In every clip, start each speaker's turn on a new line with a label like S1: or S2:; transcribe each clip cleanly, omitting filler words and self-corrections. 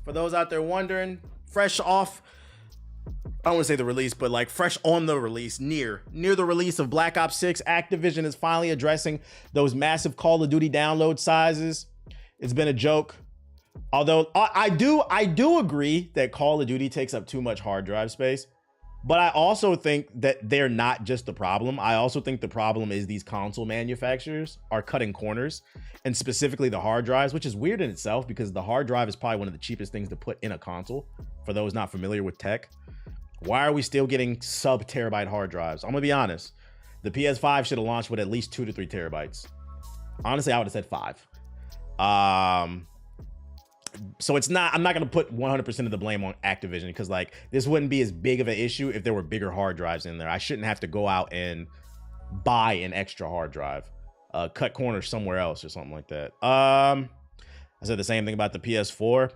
S1: For those out there wondering, fresh off, I don't want to say the release, but like fresh on the release, near the release of Black Ops 6, Activision is finally addressing those massive Call of Duty download sizes. It's been a joke. Although I do agree that Call of Duty takes up too much hard drive space, but I also think that they're not just the problem. I also think the problem is these console manufacturers are cutting corners, and specifically the hard drives, which is weird in itself because the hard drive is probably one of the cheapest things to put in a console for those not familiar with tech. Why are we still getting sub-terabyte hard drives? I'm gonna be honest. The PS5 should have launched with at least 2 to 3 terabytes. Honestly, I would have said 5. So it's not, I'm not gonna put 100% of the blame on Activision because like this wouldn't be as big of an issue if there were bigger hard drives in there. I shouldn't have to go out and buy an extra hard drive, cut corners somewhere else or something like that. I said the same thing about the PS4.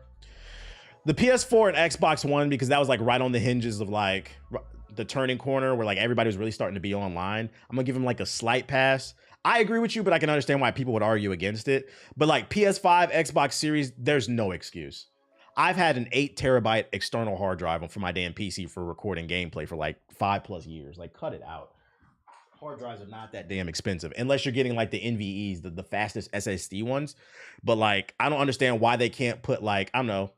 S1: The PS4 and Xbox One, because that was like right on the hinges of like the turning corner where like everybody was really starting to be online. I'm gonna give them like a slight pass. I agree with you, but I can understand why people would argue against it. But like PS5, Xbox Series, there's no excuse. I've had an 8 terabyte external hard drive for my damn PC for recording gameplay for like 5+ years. Like, cut it out. Hard drives are not that damn expensive unless you're getting like the NVEs, the fastest SSD ones. But like, I don't understand why they can't put like, I don't know,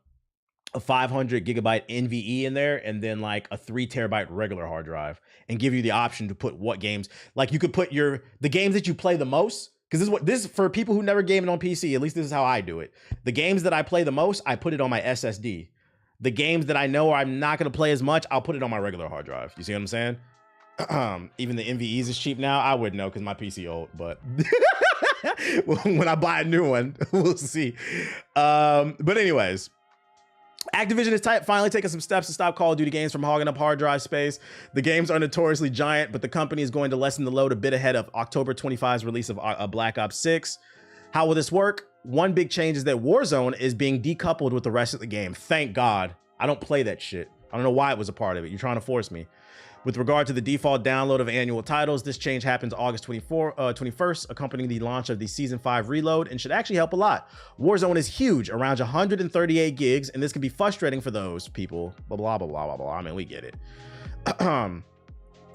S1: a 500 gigabyte NVE in there and then like a 3 terabyte regular hard drive and give you the option to put what games. Like you could put the games that you play the most, because this is for people who never game it on PC. At least this is how I do it. The games that I play the most, I put it on my SSD. The games that I know I'm not going to play as much, I'll put it on my regular hard drive. You see what I'm saying? Even the NVEs is cheap now. I wouldn't know because my PC old, but when I buy a new one, we'll see. But anyways, Activision is finally taking some steps to stop Call of Duty games from hogging up hard drive space. The games are notoriously giant, but the company is going to lessen the load a bit ahead of October 25's release of Black Ops 6. How will this work? One big change is that Warzone is being decoupled with the rest of the game. Thank God. I don't play that shit. I don't know why it was a part of it. You're trying to force me. With regard to the default download of annual titles, this change happens August 21st, accompanying the launch of the Season 5 reload, and should actually help a lot. Warzone is huge, around 138 gigs, and this can be frustrating for those people. Blah, blah, blah, blah, blah, blah. I mean, we get it.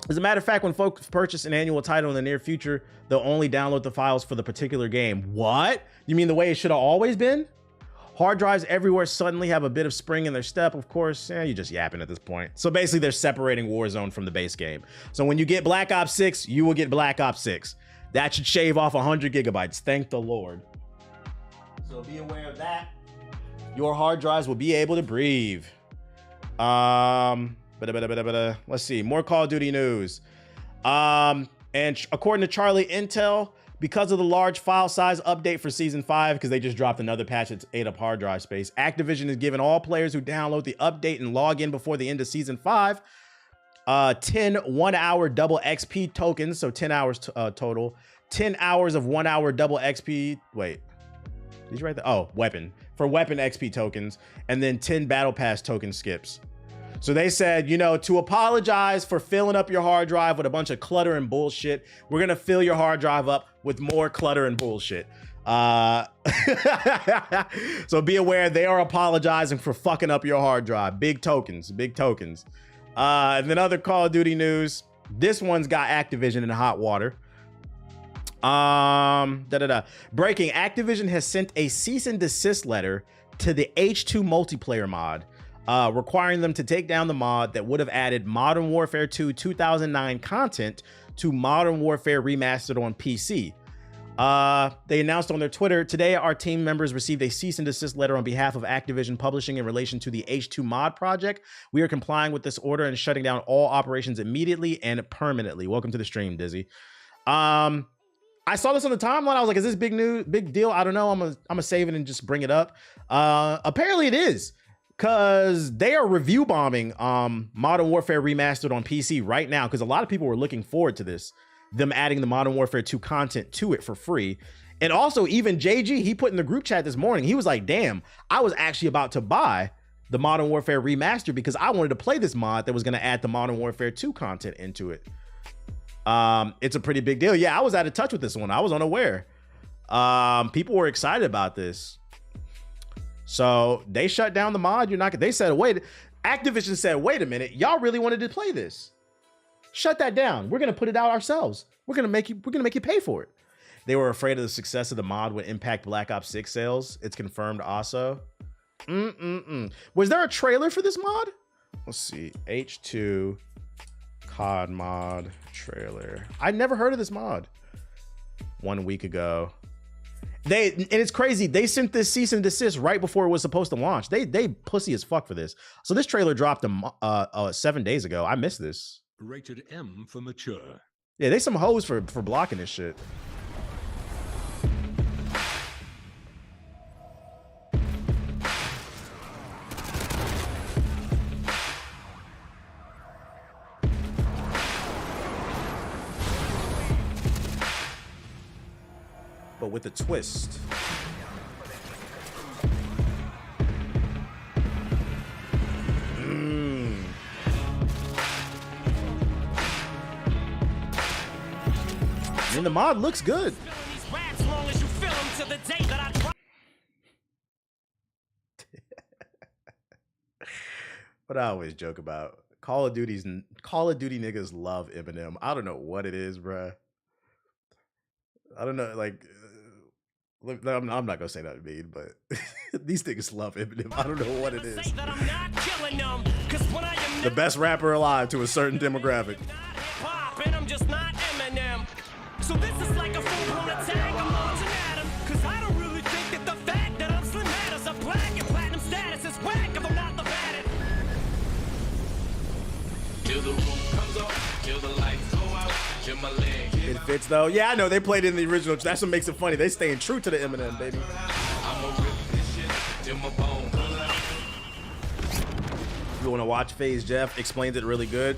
S1: As a matter of fact, when folks purchase an annual title in the near future, they'll only download the files for the particular game. What? You mean the way it should have always been? Hard drives everywhere suddenly have a bit of spring in their step. Of course, you're just yapping at this point. So basically, they're separating Warzone from the base game. So when you get Black Ops 6, you will get Black Ops 6. That should shave off 100 gigabytes. Thank the Lord. So be aware of that. Your hard drives will be able to breathe. Let's see. More Call of Duty news. And according to Charlie Intel, because of the large file size update for Season 5, because they just dropped another patch that ate up hard drive space, Activision is giving all players who download the update and log in before the end of Season 5 10 1-hour double XP tokens, so 10 hours total. 10 hours of 1-hour double XP. Wait, did you write that? Oh, weapon. For weapon XP tokens, and then 10 Battle Pass token skips. So they said, you know, to apologize for filling up your hard drive with a bunch of clutter and bullshit, we're going to fill your hard drive up with more clutter and bullshit. So be aware, they are apologizing for fucking up your hard drive. Big tokens, big tokens. And then other Call of Duty news. This one's got Activision in hot water. Breaking, Activision has sent a cease and desist letter to the H2 multiplayer mod, requiring them to take down the mod that would have added Modern Warfare 2 2009 content to Modern Warfare Remastered on PC. They announced on their Twitter, today our team members received a cease and desist letter on behalf of Activision Publishing in relation to the H2 mod project. We are complying with this order and shutting down all operations immediately and permanently. Welcome to the stream, Dizzy. I saw this on the timeline. I was like, is this big news, big deal? I don't know. I'm gonna save it and just bring it up. Apparently it is, because they are review bombing Modern Warfare Remastered on PC right now, because a lot of people were looking forward to this, them adding the Modern Warfare 2 content to it for free. And also even JG, he put in the group chat this morning, he was like, damn, I was actually about to buy the Modern Warfare Remastered because I wanted to play this mod that was going to add the Modern Warfare 2 content into it. It's a pretty big deal. Yeah, I was out of touch with this one. I was unaware. People were excited about this. So they shut down the mod. They said, wait, Activision said, wait a minute, y'all really wanted to play this. Shut that down. We're gonna put it out ourselves. We're gonna make you pay for it. They were afraid of the success of the mod would impact Black Ops 6 sales. It's confirmed also. Was there a trailer for this mod? Let's see. H2 COD mod trailer. I never heard of this mod. 1 week ago. And it's crazy. They sent this cease and desist right before it was supposed to launch. They pussy as fuck for this. So this trailer dropped 7 days ago. I missed this.
S2: Rated M for mature.
S1: Yeah, they some hoes for blocking this shit. But with a twist. I mean, the mod looks good. But I always joke about Call of Duty niggas love Eminem. I don't know what it is, bruh. I don't know, like, I'm not gonna say that mean, but these niggas love Eminem. I don't know what it is. The best rapper alive to a certain demographic. So this is like a full-blown attack. I'm launching at him, cause I don't really think that the fact that I'm slim matters. A black and platinum status is whack if I'm not the baddest. Till the roof comes off, till the lights go out, till my leg. It fits though. Yeah, I know they played it in the original. That's what makes it funny. They staying true to the Eminem, baby. I'm gonna rip this shit till my bone. You wanna watch FaZe Jeff explains it really good?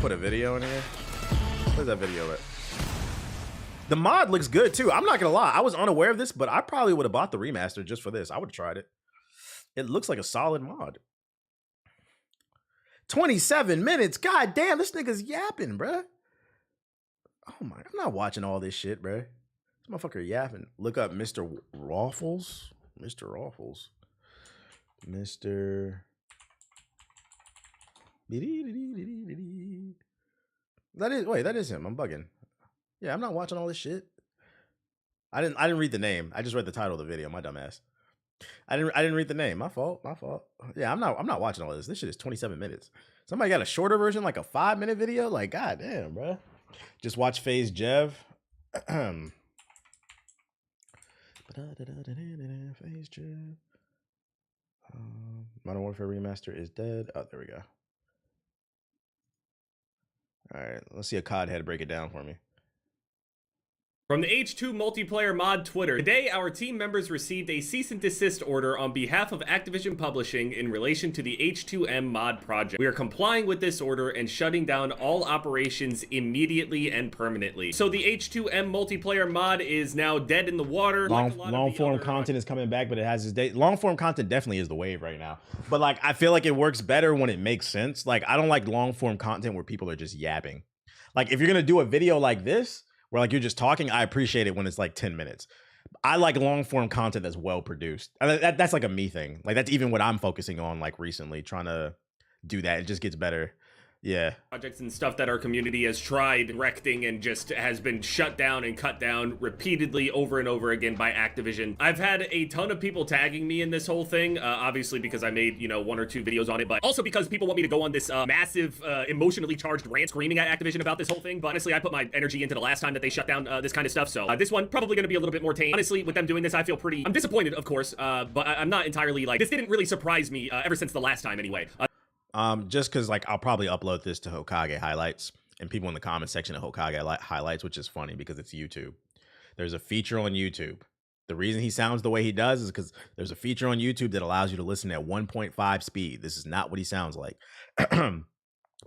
S1: Put a video in here. Where's that video at? The mod looks good too. I'm not gonna lie. I was unaware of this, but I probably would have bought the remaster just for this. I would have tried it. It looks like a solid mod. 27 minutes. God damn, this nigga's yapping, bruh. Oh my, I'm not watching all this shit, bruh. This motherfucker yapping. Look up Mr. Raffles. Mr. Raffles. Mr. That is him. I'm bugging. Yeah, I'm not watching all this shit. I didn't read the name. I just read the title of the video. My dumb ass. I didn't read the name. My fault. Yeah, I'm not watching all this. This shit is 27 minutes. Somebody got a shorter version, like a 5-minute video? Like, goddamn, bro. Just watch FaZe Jev. FaZe Jev. Modern Warfare Remaster is dead. Oh, there we go. All right, let's see a COD head break it down for me.
S3: From the H2 multiplayer mod Twitter, today our team members received a cease and desist order on behalf of Activision Publishing in relation to the H2M mod project. We are complying with this order and shutting down all operations immediately and permanently. So the H2M multiplayer mod is now dead in the water.
S1: Long form content is coming back, but it has its day. Long form content definitely is the wave right now. But like, I feel like it works better when it makes sense. Like, I don't like long form content where people are just yapping. Like, if you're gonna do a video like this, where like you're just talking, I appreciate it when it's like 10 minutes. I like long form content that's well produced. That's like a me thing. Like that's even what I'm focusing on like recently, trying to do that. It just gets better. Yeah.
S3: Projects and stuff that our community has tried directing and just has been shut down and cut down repeatedly over and over again by Activision. I've had a ton of people tagging me in this whole thing, obviously because I made, 1 or 2 videos on it, but also because people want me to go on this massive, emotionally charged rant screaming at Activision about this whole thing. But honestly, I put my energy into the last time that they shut down this kind of stuff, so this one probably going to be a little bit more tame. Honestly, with them doing this, I feel I'm disappointed, of course, but I'm not entirely like, this didn't really surprise me ever since the last time anyway.
S1: Just because like I'll probably upload this to Hokage highlights and people in the comment section of Hokage highlights, which is funny because it's YouTube. There's a feature on YouTube. The reason he sounds the way he does is because there's a feature on YouTube that allows you to listen at 1.5 speed. This is not what he sounds like.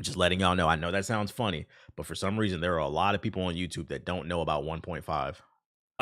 S1: Just letting y'all know. I know that sounds funny, but for some reason there are a lot of people on YouTube that don't know about 1.5.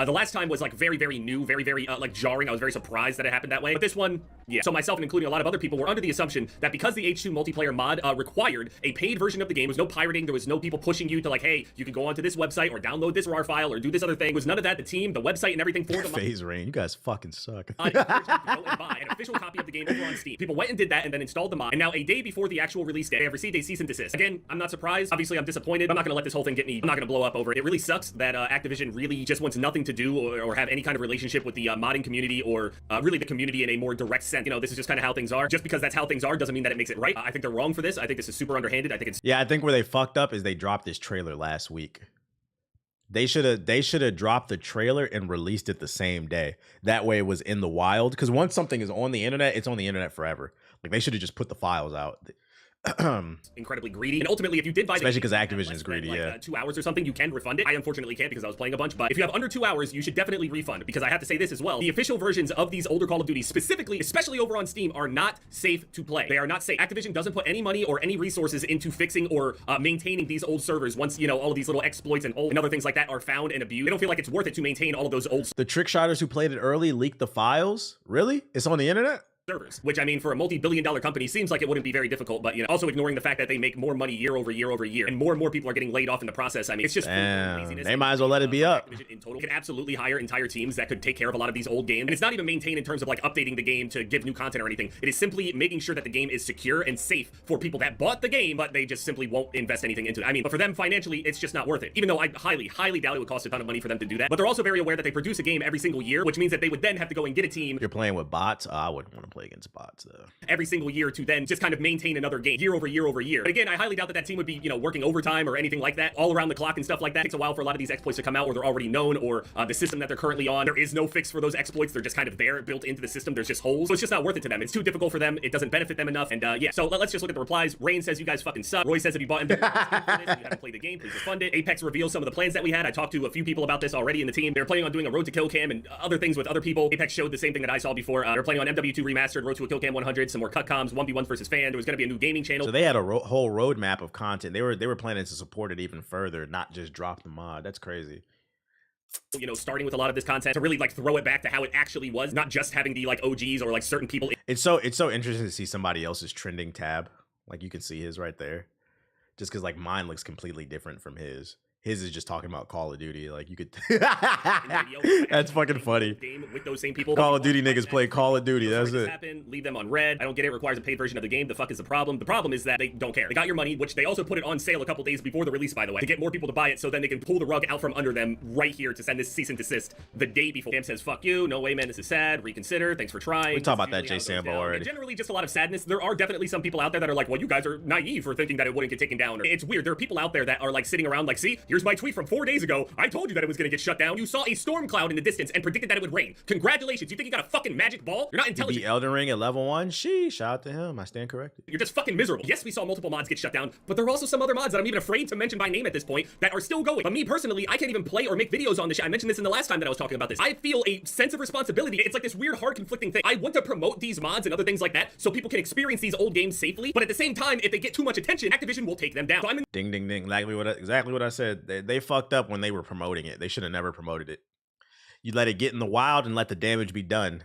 S3: The last time was like very, very new, very, very like jarring. I was very surprised that it happened that way. But this one, yeah. So myself and including a lot of other people were under the assumption that because the H2 multiplayer mod required a paid version of the game, there was no pirating, there was no people pushing you to like, hey, you can go onto this website or download this RAR file or do this other thing. It was none of that. The team, the website, and everything for the
S1: Phase Rain, you guys fucking suck.
S3: to go and buy an official copy of the game over on Steam. People went and did that and then installed the mod. And now a day before the actual release day, they have received a cease and desist. Again, I'm not surprised. Obviously, I'm disappointed. I'm not going to let this whole thing get me. I'm not going to blow up over it. It really sucks that Activision really just wants nothing to do or have any kind of relationship with the modding community or really the community in a more direct sense. You know, this is just kind of how things are. Just because that's how things are doesn't mean that it makes it right. I think they're wrong for this. I think this is super underhanded. I think it's
S1: I think where they fucked up is they dropped this trailer last week. They should have dropped the trailer and released it the same day. That way it was in the wild. Because once something is on the internet, it's on the internet forever. Like they should have just put the files out.
S3: incredibly greedy. And ultimately, if you did buy the
S1: especially because Activision is greedy,
S3: like, 2 hours or something, you can refund it. I unfortunately can't because I was playing a bunch, but if you have under 2 hours, you should definitely refund, because I have to say this as well. The official versions of these older Call of Duty, specifically, especially over on Steam, are not safe to play. They are not safe. Activision doesn't put any money or any resources into fixing or maintaining these old servers once, you know, all of these little exploits and other things like that are found and abused. They don't feel like it's worth it to maintain all of those old
S1: The trick shotters who played it early leaked the files? Really? It's on the internet?
S3: servers, which I mean, for a multi-billion-dollar company, seems like it wouldn't be very difficult, but you know, also ignoring the fact that they make more money year over year over year, and more people are getting laid off in the process. I mean, it's just laziness.
S1: They might as well let it be up.
S3: In total, could absolutely hire entire teams that could take care of a lot of these old games, and it's not even maintained in terms of like updating the game to give new content or anything. It is simply making sure that the game is secure and safe for people that bought the game, but they just simply won't invest anything into it. I mean, but for them financially, it's just not worth it. Even though I highly doubt it would cost a ton of money for them to do that. But they're also very aware that they produce a game every single year, which means that they would then have to go and get a team.
S1: You're playing with bots? I wouldn't want to play against bots though.
S3: Every single year to then just kind of maintain another game year over year over year. But again, I highly doubt that that team would be, you know, working overtime or anything like that all around the clock and stuff like that. It takes a while for a lot of these exploits to come out, or they're already known, or the system that they're currently on, there is no fix for those exploits. They're just kind of there, built into the system. There's just holes. So it's just not worth it to them. It's too difficult for them. It doesn't benefit them enough. And yeah, so let's just look at the replies. Rain says, you guys fucking suck. Roy says, if you bought into and you haven't played the game, please refund it. Apex reveals some of the plans that we had. I talked to a few people about this already in the team. They're planning on doing a Road to Kill Cam and other things with other people. Apex showed the same thing that I saw before. They're planning on MW2 Remastered, Road to a Kill Cam 100, some more cut comms, 1v1s versus fan. There was going to be a new gaming channel.
S1: So they had a whole roadmap of content. They were planning to support it even further, not just drop the mod. That's crazy.
S3: You know, starting with a lot of this content to really like throw it back to how it actually was, not just having the like OGs or like certain people.
S1: It's so interesting to see somebody else's trending tab. Like you can see his right there. Just because like mine looks completely different from his. His is just talking about Call of Duty. Like you could. That's fucking funny.
S3: With those same people.
S1: Call of Duty niggas play Call of Duty. That's it.
S3: Leave them on red. I don't get it. Requires a paid version of the game. The fuck is the problem? The problem is that they don't care. They got your money, which they also put it on sale a couple days before the release, by the way, to get more people to buy it, so then they can pull the rug out from under them right here to send this cease and desist the day before. Cam says, "Fuck you. No way, man. This is sad. Reconsider. Thanks for trying."
S1: We talk about that J Sambo already.
S3: And generally, just a lot of sadness. There are definitely some people out there that are like, "Well, you guys are naive for thinking that it wouldn't get taken down." It's weird. There are people out there that are like sitting around like, "See, here's my tweet from 4 days ago. I told you that it was going to get shut down. You saw a storm cloud in the distance and predicted that it would rain. Congratulations. You think you got a fucking magic ball? You're not intelligent."
S1: You beat Elden Ring at level 1? Sheesh, shout out to him. I stand corrected.
S3: You're just fucking miserable. Yes, we saw multiple mods get shut down, but there are also some other mods that I'm even afraid to mention by name at this point that are still going. But me personally, I can't even play or make videos on this shit. I mentioned this in the last time that I was talking about this. I feel a sense of responsibility. It's like this weird, hard, conflicting thing. I want to promote these mods and other things like that so people can experience these old games safely, but at the same time, if they get too much attention, Activision will take them down. So I'm in
S1: ding, ding, ding. Exactly what I said. They fucked up when they were promoting it. They should have never promoted it. You let it get in the wild and let the damage be done.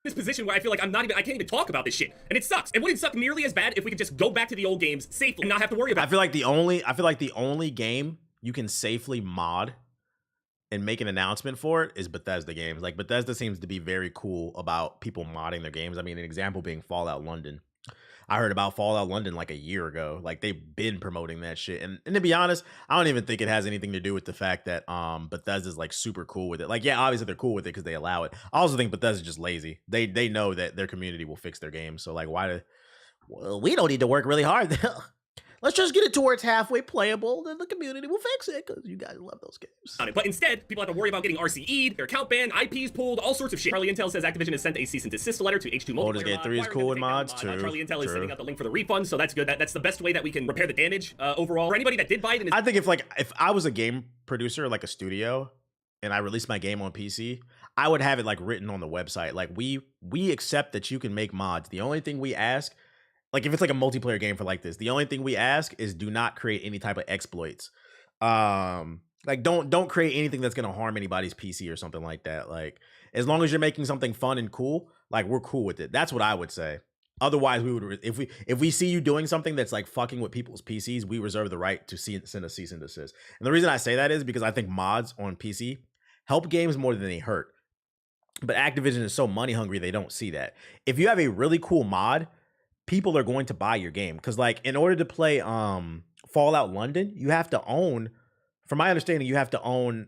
S3: this position where I feel like I can't even talk about this shit, and it sucks. It wouldn't suck nearly as bad if we could just go back to the old games safely and not have to worry about it.
S1: I feel like the only game you can safely mod and make an announcement for it is Bethesda games. Like Bethesda seems to be very cool about people modding their games. I mean, an example being Fallout London. I heard about Fallout London like a year ago. Like they've been promoting that shit. And to be honest, I don't even think it has anything to do with the fact that Bethesda's like super cool with it. Like, yeah, obviously they're cool with it because they allow it. I also think Bethesda's just lazy. They know that their community will fix their games. So like, well, we don't need to work really hard. Let's just get it to where it's halfway playable, then the community will fix it, because you guys love those games.
S3: But instead, people have to worry about getting RCE'd, their account banned, IPs pulled, all sorts of shit. Charlie Intel says Activision has sent a cease and desist letter to H2 Multiplayer.
S1: Baldur's Gate 3 is cool with mods, too.
S3: Charlie Intel is sending out the link for the refund, so that's good. That's the best way that we can repair the damage overall. For anybody that did buy it,
S1: I think if I was a game producer, like a studio, and I released my game on PC, I would have it like written on the website. Like we accept that you can make mods. The only thing we ask, like if it's like a multiplayer game for like this, the only thing we ask is do not create any type of exploits. Like, don't create anything that's gonna harm anybody's PC or something like that. Like, as long as you're making something fun and cool, like, we're cool with it. That's what I would say. Otherwise, we would, if we see you doing something that's like fucking with people's PCs, we reserve the right to send a cease and desist. And the reason I say that is because I think mods on PC help games more than they hurt. But Activision is so money hungry, they don't see that. If you have a really cool mod, people are going to buy your game. Because, like, in order to play Fallout London, you have to own, from my understanding, you have to own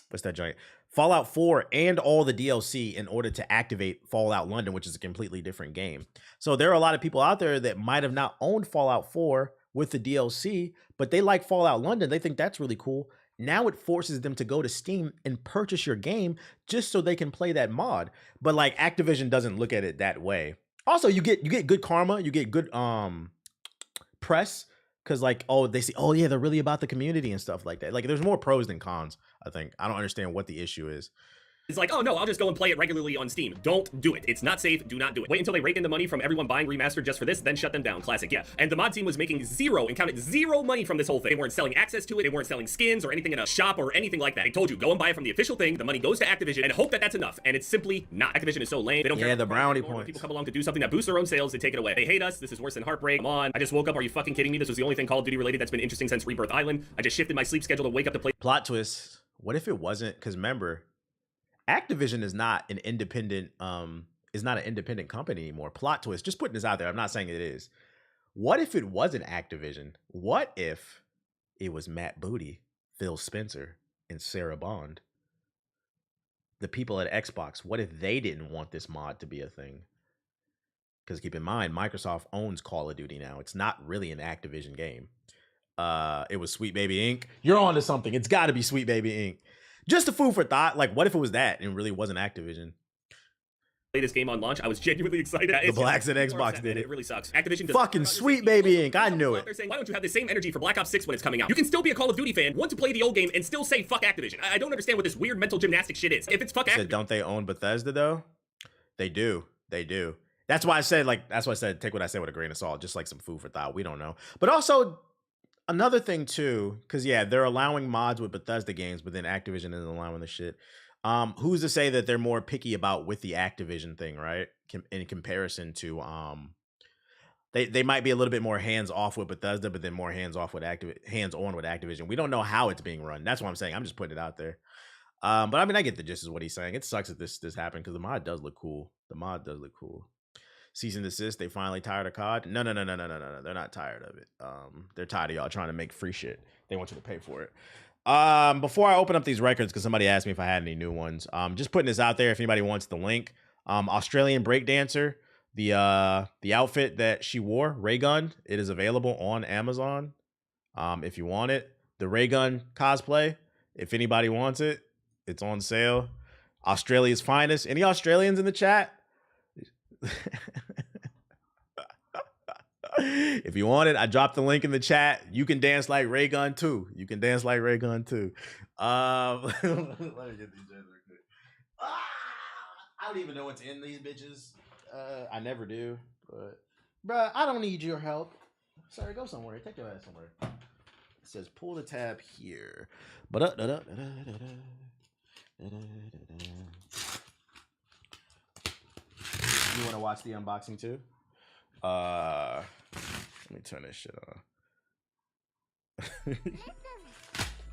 S1: what's that giant? Fallout 4 and all the DLC in order to activate Fallout London, which is a completely different game. So there are a lot of people out there that might have not owned Fallout 4 with the DLC, but they like Fallout London. They think that's really cool. Now it forces them to go to Steam and purchase your game just so they can play that mod. But like Activision doesn't look at it that way. Also, you get good karma, you get good press, because like, oh, they see, oh yeah, they're really about the community and stuff like that. Like, there's more pros than cons, I think. I don't understand what the issue is.
S3: It's like, oh no, I'll just go and play it regularly on Steam. Don't do it. It's not safe. Do not do it. Wait until they rake in the money from everyone buying remastered just for this, then shut them down. Classic, yeah. And the mod team was making zero, and counted zero money from this whole thing. They weren't selling access to it. They weren't selling skins or anything in a shop or anything like that. They told you, go and buy it from the official thing. The money goes to Activision and hope that that's enough. And it's simply not. Activision is so lame. They don't care.
S1: Yeah, the brownie
S3: points.
S1: points.
S3: People come along to do something that boosts their own sales, they take it away. They hate us. This is worse than heartbreak. Come on. I just woke up. Are you fucking kidding me? This was the only thing Call of Duty related that's been interesting since Rebirth Island. I just shifted my sleep schedule to wake up to play.
S1: Plot twist. What if it wasn't? Because remember, Activision is not an independent company anymore. Plot twist. Just putting this out there. I'm not saying it is. What if it wasn't Activision? What if it was Matt Booty, Phil Spencer, and Sarah Bond? The people at Xbox. What if they didn't want this mod to be a thing? Because keep in mind, Microsoft owns Call of Duty now. It's not really an Activision game. It was Sweet Baby Inc. You're on to something. It's got to be Sweet Baby Inc. Just a food for thought. Like, what if it was that and really wasn't Activision?
S3: Play this game on launch. I was genuinely excited.
S1: The blacks at Xbox did it.
S3: It really sucks. Activision does
S1: fucking Sweet Baby Inc. I knew it.
S3: They're saying, why don't you have the same energy for Black Ops 6 when it's coming out? You can still be a Call of Duty fan, want to play the old game, and still say fuck Activision. I don't understand what this weird mental gymnastics shit is. If it's fuck Activision,
S1: don't they own Bethesda though? They do. They do. That's why I said, take what I said with a grain of salt, just like some food for thought. We don't know. But also, another thing too, because yeah, they're allowing mods with Bethesda games, but then Activision isn't allowing the shit. Who's to say that they're more picky about with the Activision thing, right? In comparison to they might be a little bit more hands off with Bethesda, but then more hands on with Activision. We don't know how it's being run. That's what I'm saying. I'm just putting it out there. But I mean, I get the gist of what he's saying. It sucks that this happened because the mod does look cool. The mod does look cool. Cease and desist. They finally tired of COD. No. They're not tired of it. They're tired of y'all trying to make free shit. They want you to pay for it. Before I open up these records, because somebody asked me if I had any new ones, just putting this out there if anybody wants the link. Australian breakdancer, the outfit that she wore, ray gun, it is available on Amazon. If you want it, the ray gun cosplay, if anybody wants it, it's on sale. Australia's finest. Any Australians in the chat? If you want it, I dropped the link in the chat. You can dance like Ray Gun too. Let me get these jets real quick. I don't even know what's in these bitches. I never do. But bruh, I don't need your help. Sorry, go somewhere. Take your ass somewhere. It says pull the tab here. But you want to watch the unboxing too? Let me turn this shit on.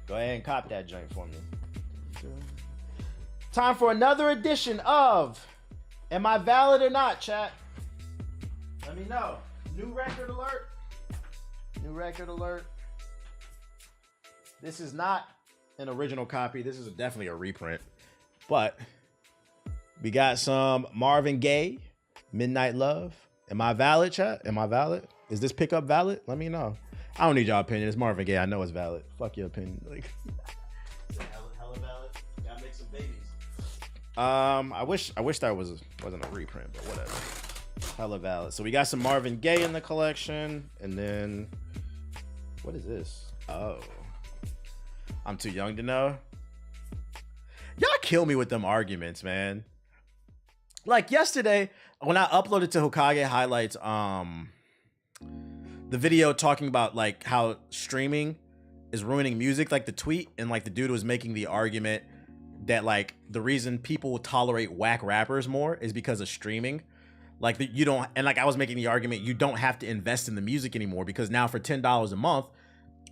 S1: Go ahead and cop that joint for me. Time for another edition of Am I Valid or Not, chat? Let me know. New record alert. New record alert. This is not an original copy. This is definitely a reprint. But we got some Marvin Gaye, Midnight Love. Am I valid, chat? Am I valid? Is this pickup valid? Let me know. I don't need y'all opinion. It's Marvin Gaye. I know it's valid. Fuck your opinion. Like, hella valid. Gotta make some babies. I wish that wasn't a reprint, but whatever. Hella valid. So we got some Marvin Gaye in the collection, and then what is this? Oh, I'm too young to know. Y'all kill me with them arguments, man. Like yesterday, when I uploaded to Hokage Highlights, the video talking about like how streaming is ruining music. Like the tweet and like the dude was making the argument that like the reason people tolerate whack rappers more is because of streaming. Like you don't, and like I was making the argument, you don't have to invest in the music anymore because now for $10 a month,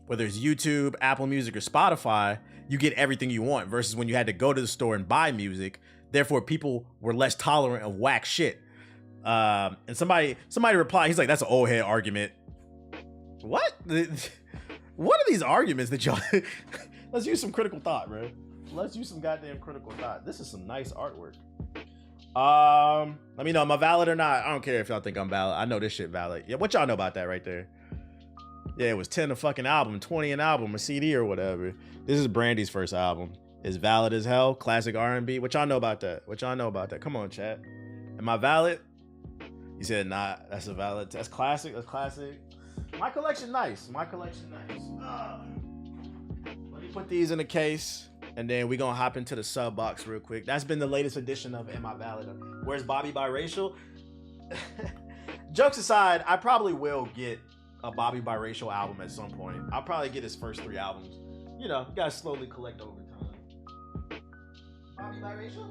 S1: whether it's YouTube, Apple Music, or Spotify, you get everything you want versus when you had to go to the store and buy music. Therefore, people were less tolerant of whack shit. And somebody replied, he's like, that's an old head argument. What? What are these arguments that y'all... Let's use some critical thought, bro. Let's use some goddamn critical thought. This is some nice artwork. Let me know, am I valid or not? I don't care if y'all think I'm valid. I know this shit valid. Yeah, what y'all know about that right there? Yeah, it was 10 a fucking album, 20 an album, a CD or whatever. This is Brandy's first album. It's valid as hell, classic R&B. What y'all know about that? What y'all know about that? Come on, chat. Am I valid? You said nah, that's a valid, that's classic, that's classic. My collection nice, my collection nice. Let me put these in a case and then we gonna hop into the sub box real quick. That's been the latest edition of Am I Valid? Where's Bobby Biracial? Jokes aside, I probably will get a Bobby Biracial album at some point. I'll probably get his first 3 albums. You know, you gotta slowly collect over time. Bobby Biracial?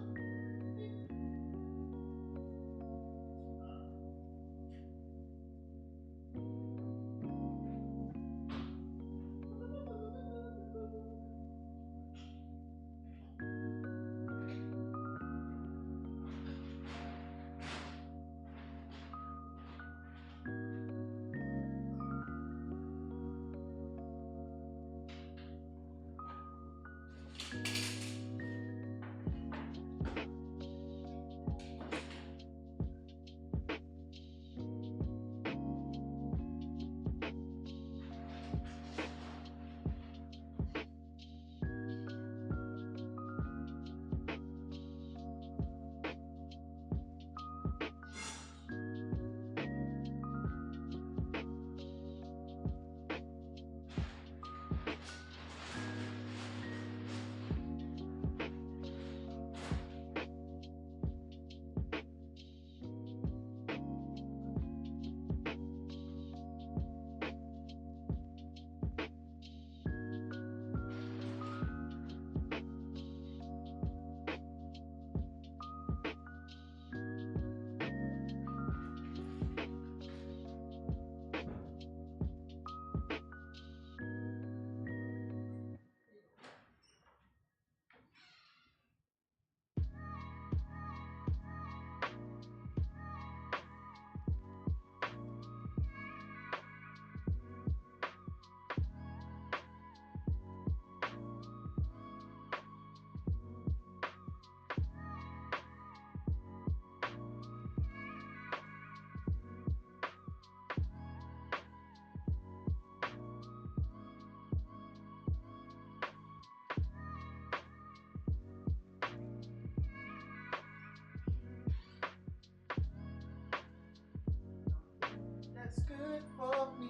S1: Good for me.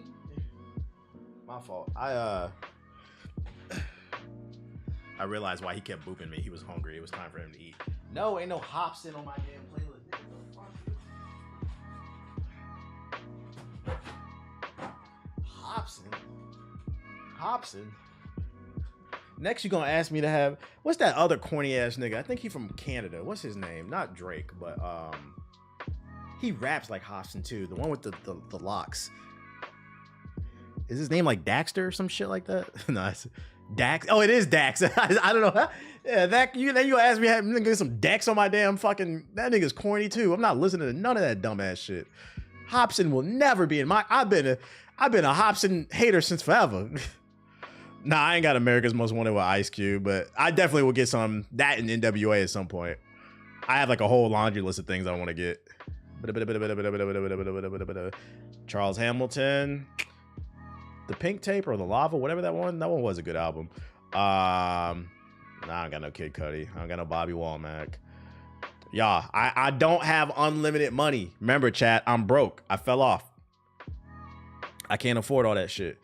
S1: My fault. I realized why he kept booping me. He was hungry. It was time for him to eat. No, ain't no Hobson on my damn playlist. Hobson. Next, you're gonna ask me to have what's that other corny ass nigga? I think he from Canada. What's his name? Not Drake, but he raps like Hobson too. The one with the locks. Is his name like Daxter or some shit like that? No, it's Dax. Oh, it is Dax. I don't know. Yeah, then you ask me to get some Dax on my damn fucking. That nigga's corny too. I'm not listening to none of that dumbass shit. Hobson will never be in my. I've been a Hobson hater since forever. Nah, I ain't got America's Most Wanted with Ice Cube, but I definitely will get some that in NWA at some point. I have like a whole laundry list of things I want to get. Charles Hamilton, the Pink Tape or the Lava, whatever that one was a good album. Nah, I don't got no Kid Cudi. I don't got no Bobby Womack. Y'all, I don't have unlimited money. Remember, chat, I'm broke. I fell off. I can't afford all that shit.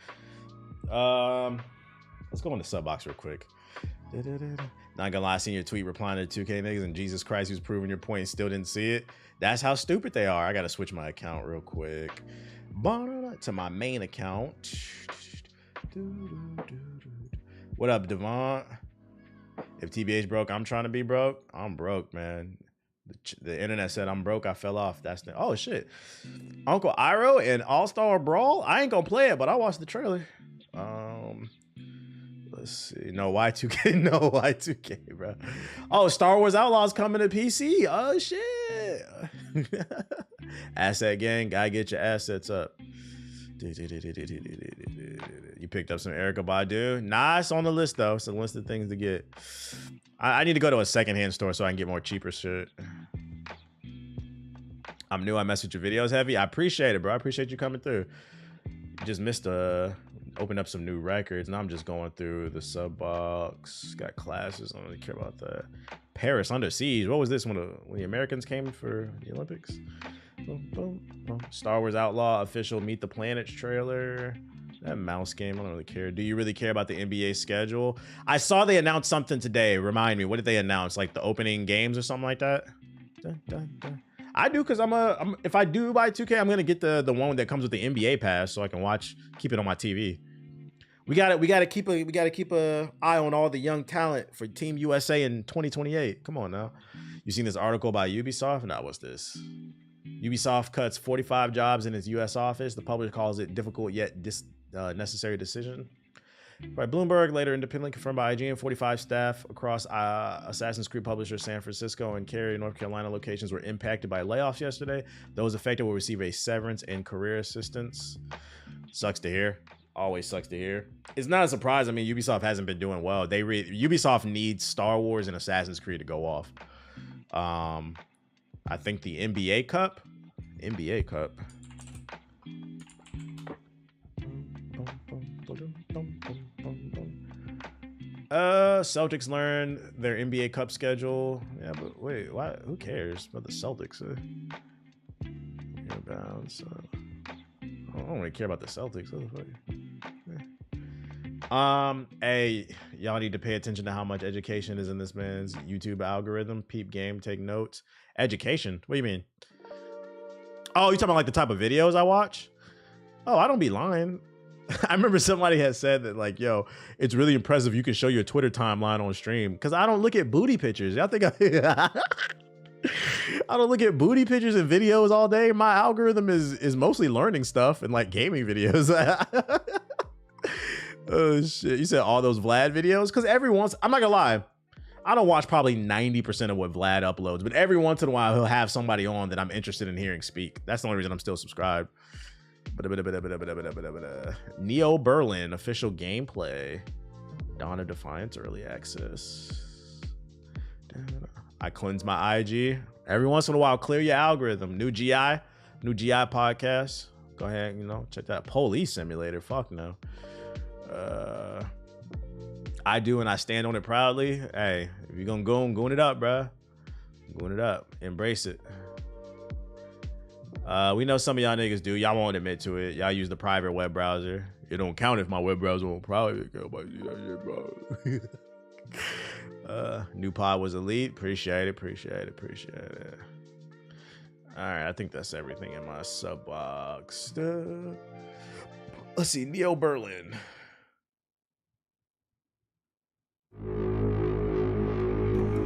S1: Let's go in the sub box real quick. Not gonna lie, I seen your tweet replying to 2K niggas and Jesus Christ, who's proving your point and still didn't see it. That's how stupid they are. I gotta switch my account real quick. To my main account. What up, Devon? If TBH broke, I'm trying to be broke. I'm broke, man. The internet said I'm broke. I fell off. That's the oh shit. Uncle Iroh and All-Star Brawl. I ain't gonna play it, but I watched the trailer. Let's see. No Y2K. No Y2K, bro. Oh, Star Wars Outlaws coming to PC. Oh shit. Asset gang. Gotta get your assets up. You picked up some Erykah Badu. Nice on the list though. It's a list of things to get. I need to go to a secondhand store so I can get more cheaper shit. I'm new. I mess with your videos heavy. I appreciate it, bro. I appreciate you coming through. You just missed open up some new records. Now I'm just going through the sub box. Got classes. I don't really care about that. Paris Under Siege. What was this when the Americans came for the Olympics? Boom, boom, boom. Star Wars Outlaw official Meet the Planets trailer. That mouse game, I don't really care. Do you really care about the NBA schedule? I saw they announced something today. Remind me, what did they announce? Like the opening games or something like that? Dun, dun, dun. I do, because if I do buy 2K, I'm gonna get the one that comes with the NBA pass so I can keep it on my TV. We gotta keep a eye on all the young talent for Team USA in 2028. Come on now. You seen this article by Ubisoft? No, what's this? Ubisoft cuts 45 jobs in its US office. The publisher calls it difficult yet necessary decision. By Bloomberg, later independently confirmed by IGN, 45 staff across Assassin's Creed publisher San Francisco and Cary, North Carolina locations were impacted by layoffs yesterday. Those affected will receive a severance and career assistance. Sucks to hear. Always sucks to hear. It's not a surprise. I mean, Ubisoft hasn't been doing well. Ubisoft needs Star Wars and Assassin's Creed to go off. I think the NBA Cup. Celtics learn their NBA Cup schedule. Yeah, but wait, why? Who cares about the Celtics? Bounce. I don't really care about the Celtics. Hey, y'all need to pay attention to how much education is in this man's YouTube algorithm. Peep game, take notes. Education? What do you mean? Oh, you talking about like the type of videos I watch? Oh, I don't be lying. I remember somebody had said that, like, yo, it's really impressive you can show your Twitter timeline on stream, because I don't look at booty pictures. Y'all think I don't look at booty pictures and videos all day. My algorithm is mostly learning stuff and like gaming videos. Oh shit. You said all those Vlad videos? Because every once, I'm not gonna lie, I don't watch probably 90% of what Vlad uploads, but every once in a while he'll have somebody on that I'm interested in hearing speak. That's the only reason I'm still subscribed. Neo Berlin official gameplay. Dawn of Defiance early access. I cleanse my IG. Every once in a while, clear your algorithm. New GI podcast. Go ahead, check that. Police Simulator. Fuck no. I do, and I stand on it proudly. Hey, if you're gonna goon it up, bruh. Goon it up. Embrace it. We know some of y'all niggas do. Y'all won't admit to it. Y'all use the private web browser. It don't count if my web browser won't private. New pod was elite. Appreciate it. All right, I think that's everything in my sub box. Let's see, Neo Berlin.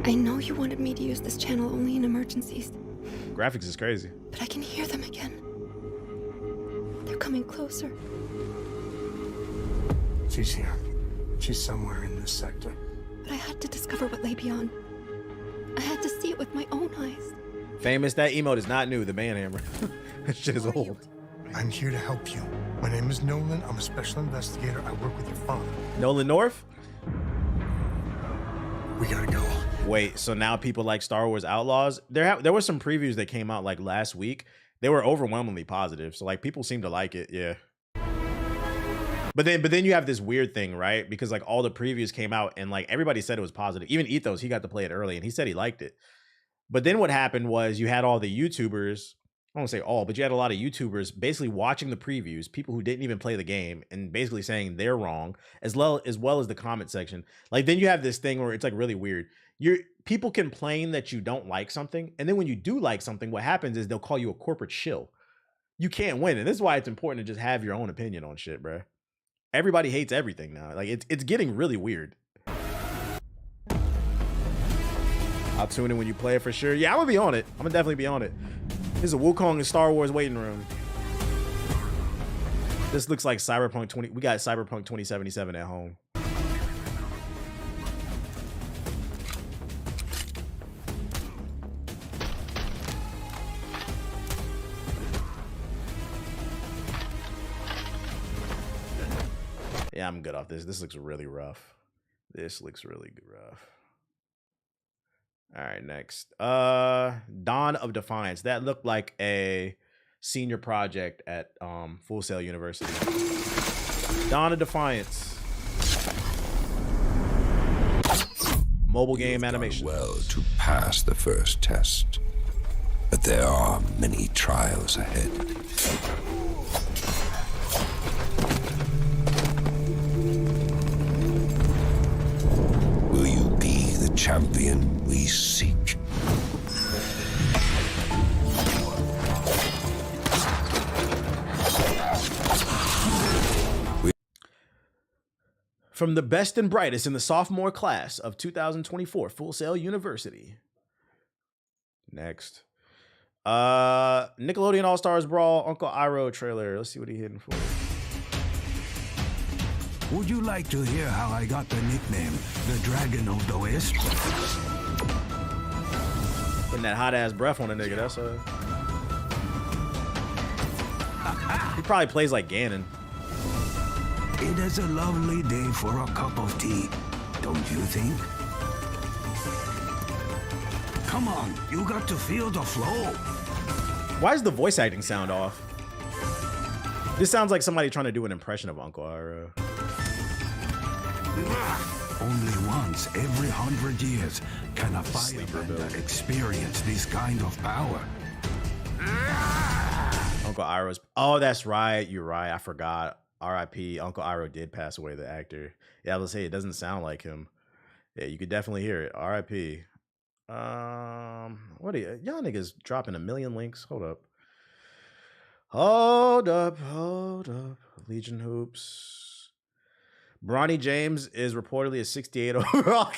S4: I know you wanted me to use this channel only in emergencies.
S1: Graphics is crazy.
S4: But I can hear them again. They're coming closer.
S5: She's here. She's somewhere in this sector.
S4: But I had to discover what lay beyond. I had to see it with my own eyes.
S1: Famous, that emote is not new, the man hammer. That shit is old.
S5: I'm here to help you. My name is Nolan. I'm a special investigator. I work with your father.
S1: Nolan North?
S5: We gotta go.
S1: Wait, so now people like Star Wars Outlaws? There were some previews that came out like last week. They were overwhelmingly positive. So like people seem to like it, yeah. But then you have this weird thing, right? Because like all the previews came out and like everybody said it was positive. Even Ethos, he got to play it early and he said he liked it. But then what happened was you had all the YouTubers, I won't say all, but you had a lot of YouTubers basically watching the previews, people who didn't even play the game, and basically saying they're wrong, as well as the comment section. Like then you have this thing where it's like really weird. People complain that you don't like something, and then when you do like something, what happens is they'll call you a corporate shill. You can't win, and this is why it's important to just have your own opinion on shit, bro. everybody hates everything now. Like it's getting really weird. I'll tune in when you play it for sure. Yeah, I'm gonna be on it. I'm gonna definitely be on it. This is a Wukong and Star Wars waiting room. This looks like Cyberpunk 20. We got Cyberpunk 2077 at home. Yeah, I'm good off this. This looks really rough. This looks really rough. All right, next. Dawn of Defiance. That looked like a senior project at Full Sail University. Dawn of Defiance. Mobile game animation.
S6: Well, to pass the first test, but there are many trials ahead. Will you be the champion we seek?
S1: From the best and brightest in the sophomore class of 2024, Full Sail University. Next. Nickelodeon All-Stars Brawl, Uncle Iroh trailer. Let's see what he's hitting for.
S7: Would you like to hear how I got the nickname, the Dragon of the West?
S1: Putting that hot-ass breath on a nigga, that's he probably plays like Ganon.
S7: It is a lovely day for a cup of tea, don't you think? Come on, you got to feel the flow.
S1: Why does the voice acting sound off? This sounds like somebody trying to do an impression of Uncle Iroh.
S7: Only once every 100 years can a firebender experience this kind of power.
S1: Uncle Iroh's... Oh, that's right. You're right. I forgot. R.I.P. Uncle Iroh did pass away, the actor. Yeah, I was say it doesn't sound like him. Yeah, you could definitely hear it. R.I.P. What are y'all niggas dropping a million links? Hold up. Hold up. Legion Hoops. Bronny James is reportedly a 68 overall.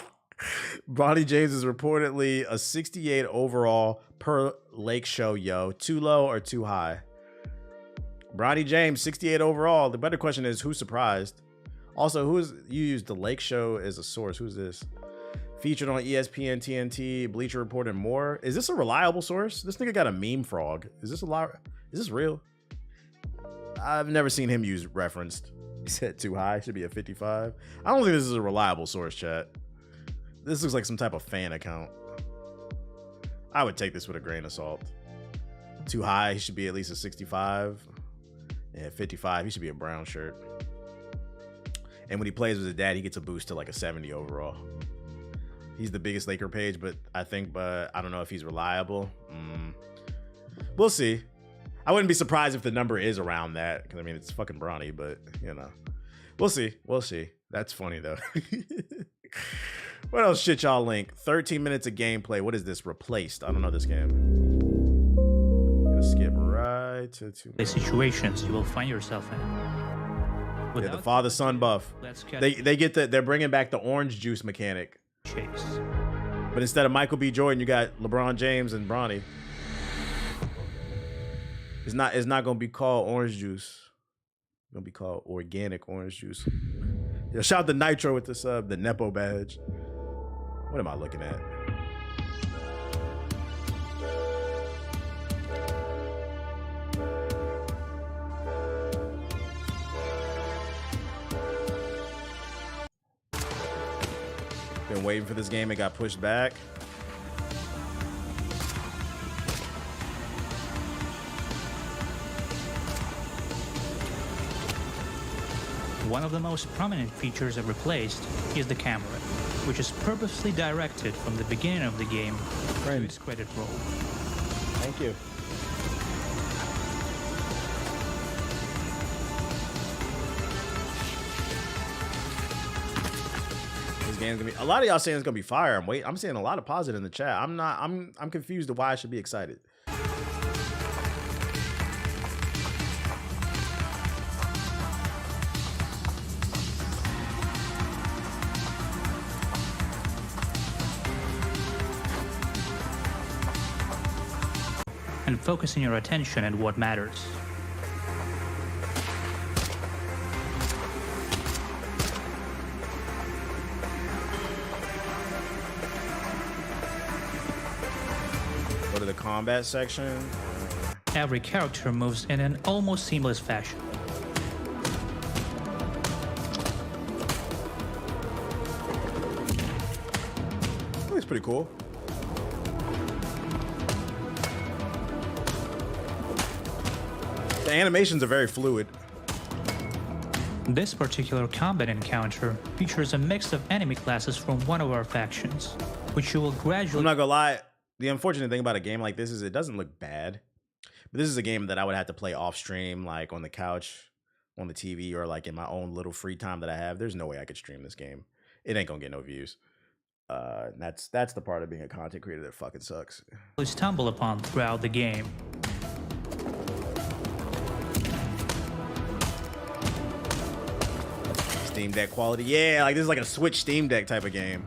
S1: Bronny James is reportedly a 68 overall per Lake Show, yo. Too low or too high? Bronny James, 68 overall. The better question is, who's surprised? Also, you used the Lake Show as a source. Who's this? Featured on ESPN, TNT, Bleacher Report, and more. Is this a reliable source? This nigga got a meme frog. Is this real? I've never seen him use referenced. He said too high. Should be a 55. I don't think this is a reliable source, chat. This looks like some type of fan account. I would take this with a grain of salt. Too high. He should be at least a 65. Yeah, 55. He should be a brown shirt. And when he plays with his dad, he gets a boost to like a 70 overall. He's the biggest Laker page, but I don't know if he's reliable. We'll see. I wouldn't be surprised if the number is around that, because I mean it's fucking Bronny, but you know, we'll see. That's funny though. What else shit y'all link? 13 minutes of gameplay. What is this? Replaced. I don't know this game. Gonna skip right to 2 minutes.
S8: The situations you will find yourself in.
S1: Yeah, the father-son buff. They're bringing back the orange juice mechanic.
S8: Chase.
S1: But instead of Michael B. Jordan, you got LeBron James and Bronny. It's not gonna be called orange juice. It's gonna be called organic orange juice. Yeah, shout out to Nitro with the sub, the Nepo badge. What am I looking at? Been waiting for this game. It got pushed back.
S8: One of the most prominent features of Replaced is the camera, which is purposely directed from the beginning of the game to its credit roll.
S1: Thank you. This game's gonna be, a lot of y'all saying it's gonna be fire. I'm seeing a lot of positive in the chat. I'm confused of why I should be excited.
S8: and focusing your attention on what matters.
S1: Go to the combat section.
S8: Every character moves in an almost seamless fashion.
S1: Looks pretty cool. The animations are very fluid.
S8: This particular combat encounter features a mix of enemy classes from one of our factions, which you will gradually...
S1: I'm not gonna lie, the unfortunate thing about a game like this is it doesn't look bad. But this is a game that I would have to play off stream, like on the couch, on the TV, or like in my own little free time that I have. There's no way I could stream this game. It ain't gonna get no views. That's the part of being a content creator that fucking sucks.
S8: stumble upon throughout the game.
S1: Steam Deck quality, yeah, like this is like a Switch Steam Deck type of game.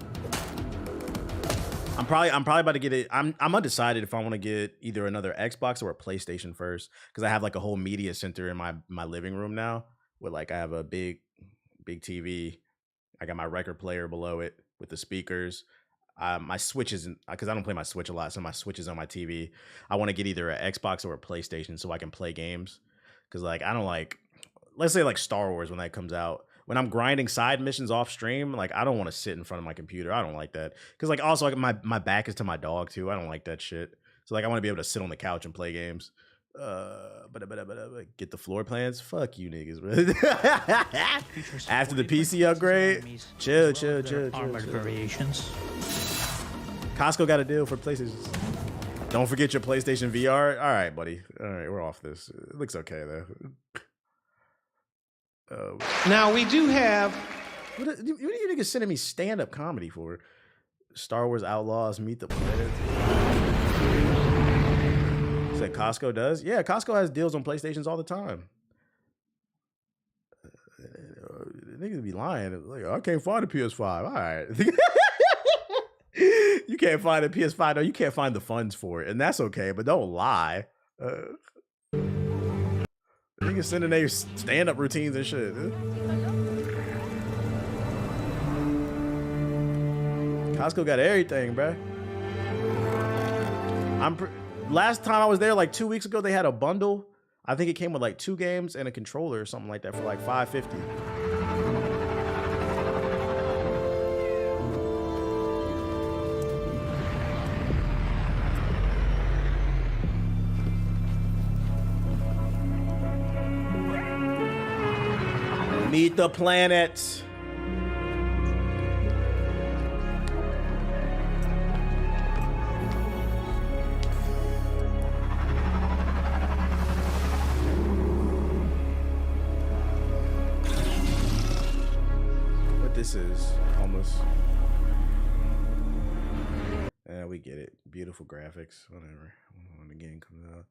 S1: I'm probably about to get it. I'm undecided if I want to get either another Xbox or a PlayStation first, because I have like a whole media center in my living room now, where like I have a big TV. I got my record player below it with the speakers. My Switch isn't, because I don't play my Switch a lot, so my Switch is on my TV. I want to get either an Xbox or a PlayStation so I can play games, because like I don't like, let's say like Star Wars when that comes out. When I'm grinding side missions off stream, like I don't want to sit in front of my computer. I don't like that, because like also like my back is to my dog too. I don't like that shit. So like I want to be able to sit on the couch and play games. But get the floor plans. Fuck you niggas, bro. After the PC upgrade, chill.
S8: Armored variations.
S1: Costco got a deal for PlayStation. Don't forget your PlayStation VR. All right, buddy. All right, we're off this. It looks okay though.
S9: Now we do have.
S1: What are you niggas sending me stand-up comedy for? Star Wars Outlaws Meet the Planet. Said Costco does? Yeah, Costco has deals on PlayStations all the time. Niggas be lying. Like, I can't find a PS5. All right. You can't find a PS5. No, you can't find the funds for it, and that's okay. But don't lie. Niggas sending their stand-up routines and shit. Costco got everything, bruh. Last time I was there, like 2 weeks ago, they had a bundle. I think it came with like 2 games and a controller or something like that for like $5.50. Meet the planet. What this is, almost. Yeah, we get it. Beautiful graphics, whatever. When the game comes out.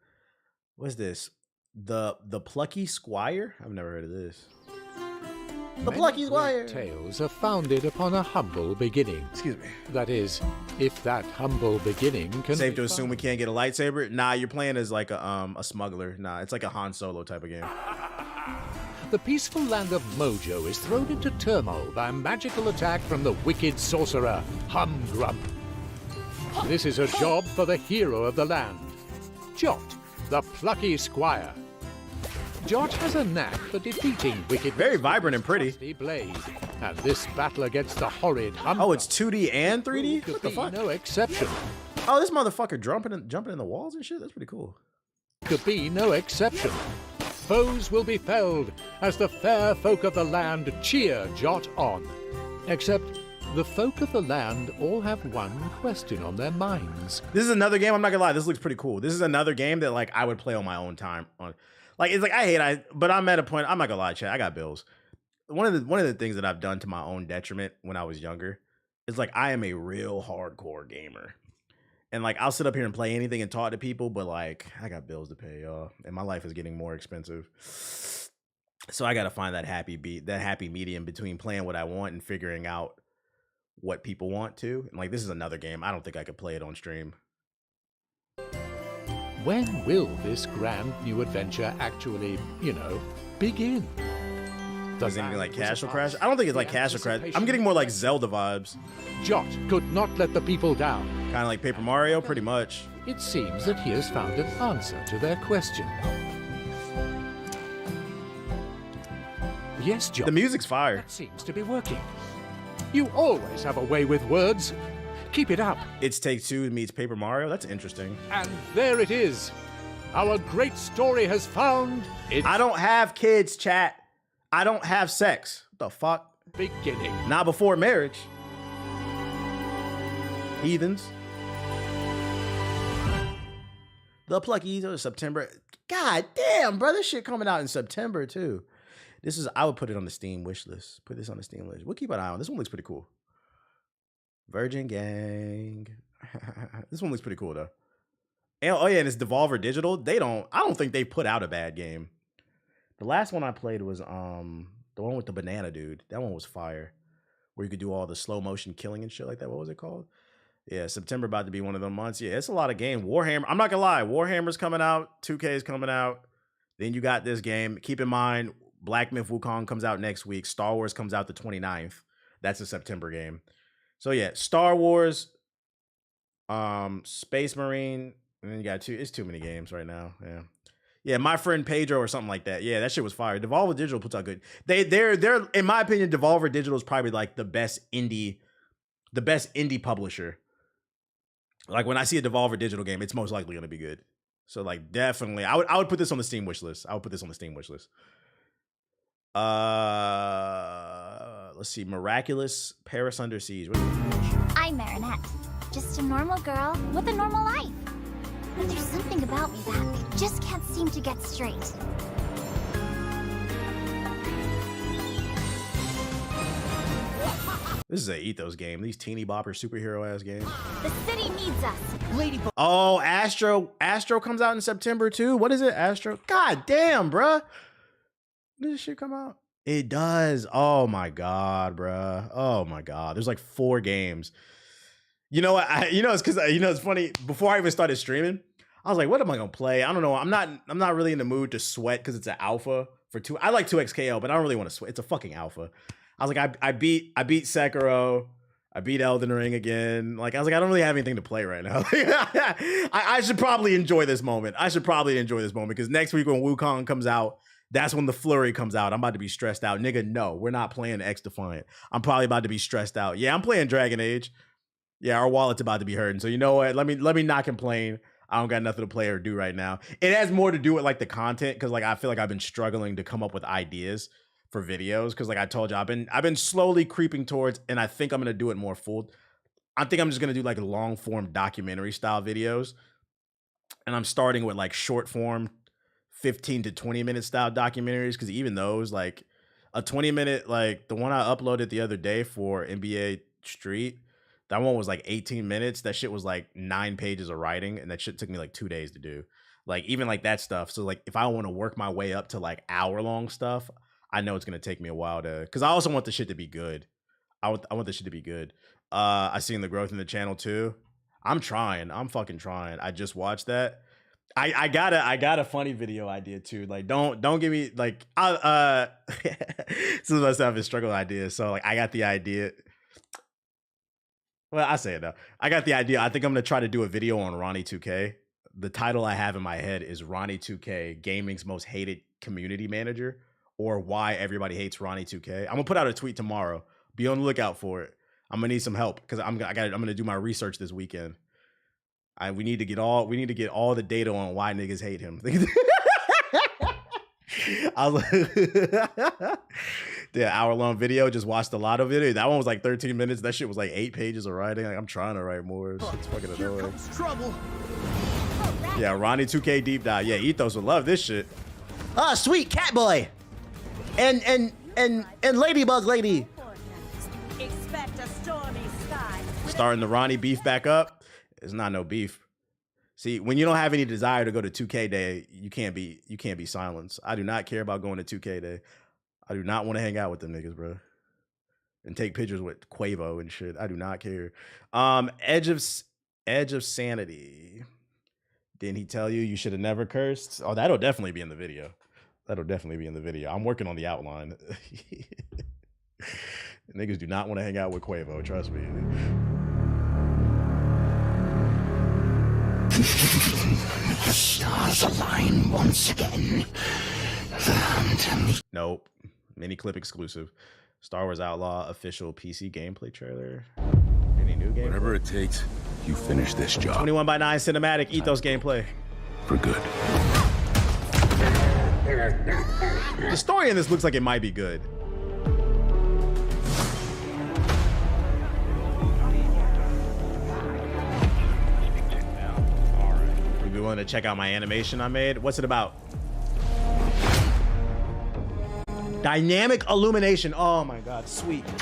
S1: What's this? The Plucky Squire? I've never heard of this. The Plucky Squire.
S10: Tales are founded upon a humble beginning.
S1: Excuse me.
S10: That is, if that humble beginning can.
S1: Safe to assume we can't get a lightsaber? Nah, you're playing as like a smuggler. Nah, it's like a Han Solo type of game.
S10: The peaceful land of Mojo is thrown into turmoil by a magical attack from the wicked sorcerer, Humgrump. This is a job for the hero of the land, Jot, the Plucky Squire. Jot has a knack for defeating wicked.
S1: Very vibrant and pretty.
S10: Blade, and this battle against the horrid Humgrump.
S1: Oh, it's 2D and 3D? What the fuck?
S10: No exception.
S1: Oh, this motherfucker jumping in the walls and shit? That's pretty cool.
S10: Could be no exception. Foes will be felled as the fair folk of the land cheer Jot on. Except the folk of the land all have one question on their minds.
S1: This is another game, I'm not gonna lie, this looks pretty cool. This is another game that like I would play on my own time. Like it's like but I'm at a point, I'm not gonna lie, chat, I got bills. One of the things that I've done to my own detriment when I was younger is like I am a real hardcore gamer. And like I'll sit up here and play anything and talk to people, but like I got bills to pay, y'all, and my life is getting more expensive. So I gotta find that happy medium between playing what I want and figuring out what people want to. And like this is another game. I don't think I could play it on stream.
S10: When will this grand new adventure actually, begin?
S1: Does anything like Castle Crash? I don't think it's like Castle Crash. I'm getting more like Zelda vibes.
S10: Jot could not let the people down.
S1: Kind of like Paper Mario, pretty much.
S10: It seems that he has found an answer to their question. Yes, Jot.
S1: The music's fire.
S10: That seems to be working. You always have a way with words. Keep it up.
S1: It's Take-Two meets Paper Mario. That's interesting.
S10: And there it is. Our great story has found its
S1: I don't have kids, chat. I don't have sex. What the fuck?
S10: beginning.
S1: Not before marriage. Heathens. The Pluckies of September. God damn, bro. This shit coming out in September, too. I would put it on the Steam wish list. Put this on the Steam list. We'll keep an eye on. This one looks pretty cool. Virgin Gang. This one looks pretty cool, though. And, oh, yeah, and it's Devolver Digital. I don't think they put out a bad game. The last one I played was the one with the banana dude. That one was fire. Where you could do all the slow motion killing and shit like that. What was it called? Yeah, September about to be one of them months. Yeah, it's a lot of game. Warhammer. I'm not gonna lie. Warhammer's coming out. 2K is coming out. Then you got this game. Keep in mind, Black Myth Wukong comes out next week. Star Wars comes out the 29th. That's a September game. So yeah, Star Wars, Space Marine, and then you got it's too many games right now. Yeah. Yeah, My Friend Pedro or something like that. Yeah, that shit was fire. Devolver Digital puts out good. They're in my opinion, Devolver Digital is probably like the best indie publisher. Like when I see a Devolver Digital game, it's most likely gonna be good. So like definitely, I would put this on the Steam wish list. Let's see, Miraculous Paris Under Siege.
S11: I'm Marinette, just a normal girl with a normal life. But there's something about me that I just can't seem to get straight.
S1: This is an ethos game. These teeny bopper superhero ass games.
S11: The city needs us.
S1: Oh, Astro comes out in September too. What is it, Astro? God damn, bruh. Did this shit come out? It does. Oh my god, bruh. Oh my god. There's like 4 games. You know what? It's because it's funny. Before I even started streaming, I was like, "What am I gonna play?" I don't know. I'm not really in the mood to sweat because it's an alpha for 2. I like 2XKO, but I don't really want to sweat. It's a fucking alpha. I was like, I beat Sekiro. I beat Elden Ring again. Like I was like, I don't really have anything to play right now. I should probably enjoy this moment. Because next week when Wukong comes out, that's when the flurry comes out. I'm about to be stressed out, nigga. No, we're not playing X Defiant. I'm probably about to be stressed out. Yeah, I'm playing Dragon Age. Yeah, our wallet's about to be hurting. So you know what? Let me not complain. I don't got nothing to play or do right now. It has more to do with like the content because like I feel like I've been struggling to come up with ideas for videos because like I told you, I've been slowly creeping towards, and I think I'm gonna do it more full. I think I'm just gonna do like long form documentary style videos, and I'm starting with like short form 15 to 20 minute style documentaries because even those like a 20-minute like the one I uploaded the other day for NBA Street. That one was like 18 minutes. That shit was like 9 pages of writing, and that shit took me like 2 days to do. Like even like that stuff. So like if I want to work my way up to like hour-long stuff, I know it's gonna take me a while to. Because I also want the shit to be good. I want the shit to be good. I seen the growth in the channel too. I'm trying. I'm fucking trying. I just watched that. I got a funny video idea too. Like don't give me like this is myself a struggle idea. So like I got the idea. Well, I say it though. I got the idea. I think I'm gonna try to do a video on Ronnie 2K. The title I have in my head is Ronnie 2K, gaming's most hated community manager, or why everybody hates Ronnie 2K. I'm gonna put out a tweet tomorrow. Be on the lookout for it. I'm gonna need some help because I'm gonna do my research this weekend. We need to get all the data on why niggas hate him. I was like, the hour-long video, just watched a lot of it. That one was like 13 minutes. That shit was like 8 pages of writing. Like, I'm trying to write more. It's fucking annoying.
S12: Trouble.
S1: Yeah, Ronnie 2K deep dive. Yeah, Ethos would love this shit. Oh, sweet Catboy. And Ladybug Lady.
S12: Expect a stormy sky.
S1: Starting the Ronnie beef back up. It's not no beef. See, when you don't have any desire to go to 2K Day, you can't be silenced. I do not care about going to 2K Day. I do not want to hang out with them niggas, bro. And take pictures with Quavo and shit. I do not care. Edge of Sanity. Didn't he tell you should have never cursed? Oh, that'll definitely be in the video. That'll definitely be in the video. I'm working on the outline. Niggas do not want to hang out with Quavo, trust me.
S13: The stars align once again.
S1: Nope. Mini clip exclusive. Star Wars Outlaw official PC gameplay trailer. Any new game?
S7: Whatever it takes, you finish this job.
S1: 21:9 cinematic ethos gameplay.
S7: For good.
S1: The story in this looks like it might be good. Would you be willing to check out my animation I made? What's it about? Dynamic illumination. Oh my god, sweet.